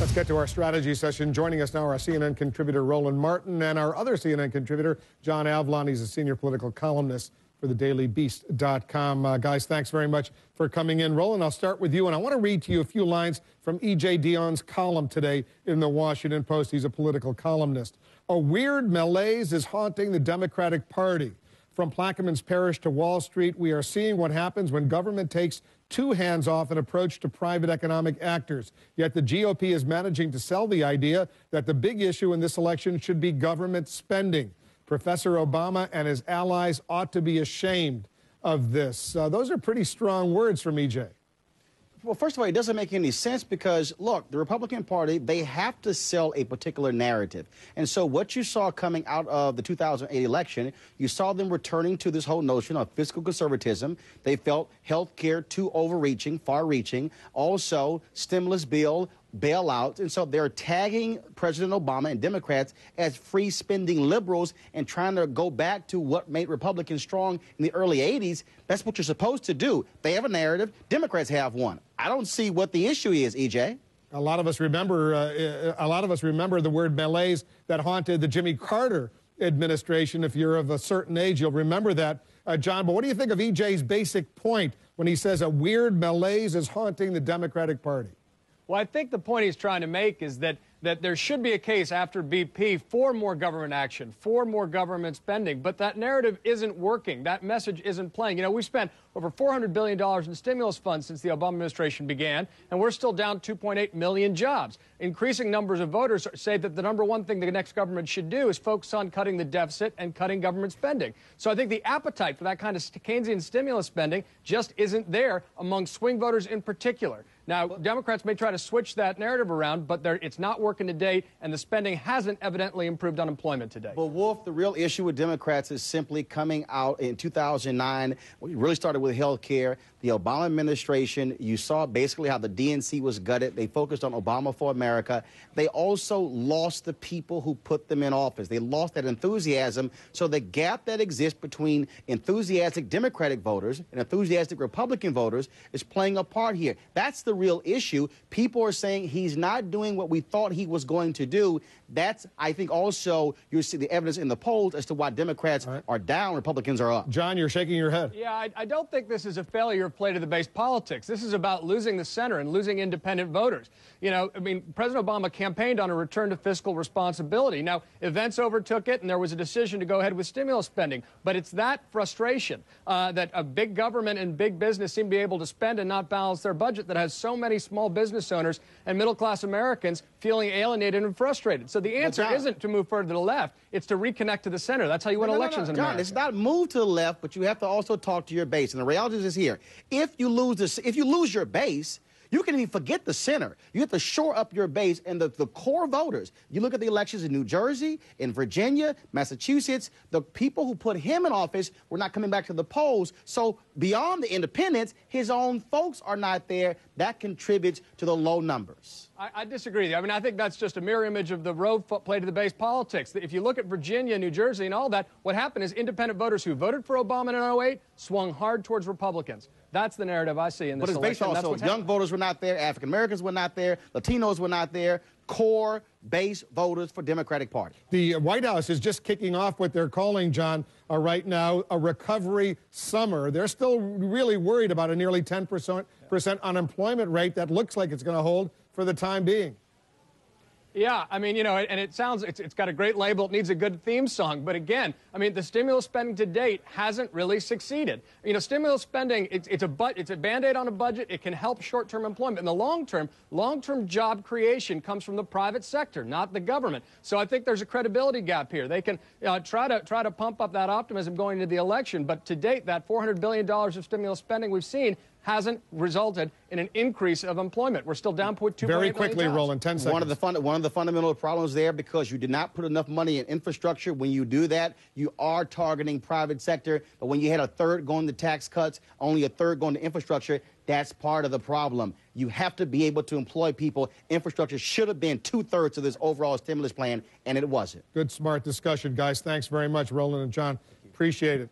Let's get to our strategy session. Joining us now, our CNN contributor, Roland Martin, and our other CNN contributor, John Avlon. He's a senior political columnist for thedailybeast.com. Guys, thanks very much for coming in. Roland, I'll start with you, and I want to read to you a few lines from E.J. Dionne's column today in the Washington Post. He's a political columnist. A weird malaise is haunting the Democratic Party. From Plaquemines Parish to Wall Street, we are seeing what happens when government takes too hands-off an approach to private economic actors. Yet the GOP is managing to sell the idea that the big issue in this election should be government spending. Professor Obama and his allies ought to be ashamed of this. Those are pretty strong words from EJ. Well, first of all, it doesn't make any sense because, look, the Republican Party, they have to sell a particular narrative. And so what you saw coming out of the 2008 election, you saw them returning to this whole notion of fiscal conservatism. They felt health care too overreaching, far-reaching. Also, stimulus bill, bailouts, and so they're tagging President Obama and Democrats as free-spending liberals and trying to go back to what made Republicans strong in the early 80s. That's what you're supposed to do. They have a narrative. Democrats have one. I don't see what the issue is, EJ. A lot of us remember the word malaise that haunted the Jimmy Carter administration. If you're of a certain age, you'll remember that, John. But what do you think of EJ's basic point when he says a weird malaise is haunting the Democratic Party? Well, I think the point he's trying to make is that there should be a case after BP for more government action, for more government spending, but that narrative isn't working. That message isn't playing. You know, we spent over $400 billion in stimulus funds since the Obama administration began, and we're still down 2.8 million jobs. Increasing numbers of voters say that the number one thing the next government should do is focus on cutting the deficit and cutting government spending. So I think the appetite for that kind of Keynesian stimulus spending just isn't there among swing voters in particular. Now, Democrats may try to switch that narrative around, but it's not working to date, and the spending hasn't evidently improved unemployment today. But, Wolf, the real issue with Democrats is simply coming out in 2009. We really started with health care. The Obama administration, you saw basically how the DNC was gutted. They focused on Obama for America. They also lost the people who put them in office. They lost that enthusiasm. So the gap that exists between enthusiastic Democratic voters and enthusiastic Republican voters is playing a part here. That's the real issue. People are saying he's not doing what we thought he was going to do. That's, I think, also you see the evidence in the polls as to why Democrats are down, Republicans are up. John, you're shaking your head. Yeah, I don't think this is a failure of play to the base politics. This is about losing the center and losing independent voters. You know, I mean, President Obama campaigned on a return to fiscal responsibility. Now, events overtook it, and there was a decision to go ahead with stimulus spending. But it's that frustration that a big government and big business seem to be able to spend and not balance their budget that has so many small business owners and middle-class Americans feeling alienated and frustrated. So the answer isn't to move further to the left. It's to reconnect to the center. That's how you win elections in America. John, it's not move to the left, but you have to also talk to your base. And the reality is here. If you lose your base, you can even forget the center. You have to shore up your base and the core voters. You look at the elections in New Jersey, in Virginia, Massachusetts, the people who put him in office were not coming back to the polls. So beyond the independents, his own folks are not there. That contributes to the low numbers. I disagree. I mean, I think that's just a mirror image of the road play to the base politics. If you look at Virginia, New Jersey, and all that, what happened is independent voters who voted for Obama in 2008 swung hard towards Republicans. That's the narrative I see in this election. But it's based also, young voters were not there, African Americans were not there, Latinos were not there, core base voters for Democratic Party. The White House is just kicking off what they're calling, John, right now, a recovery summer. They're still really worried about a nearly 10% unemployment rate that looks like it's going to hold for the time being. Yeah, I mean, you know, and it sounds, it's got a great label. It needs a good theme song. But again, I mean, the stimulus spending to date hasn't really succeeded. You know, stimulus spending, it's a Band-Aid on a budget. It can help short-term employment. In the long-term job creation comes from the private sector, not the government. So I think there's a credibility gap here. They can try to pump up that optimism going into the election. But to date, that $400 billion of stimulus spending we've seen hasn't resulted in an increase of employment. We're still down 2.8 Very quickly, Roland, 10 seconds. One of the fundamental problems there, because you did not put enough money in infrastructure. When you do that, you are targeting private sector. But when you had a third going to tax cuts, only a third going to infrastructure, that's part of the problem. You have to be able to employ people. Infrastructure should have been 2/3 of this overall stimulus plan, and it wasn't. Good, smart discussion, guys. Thanks very much, Roland and John. Appreciate it.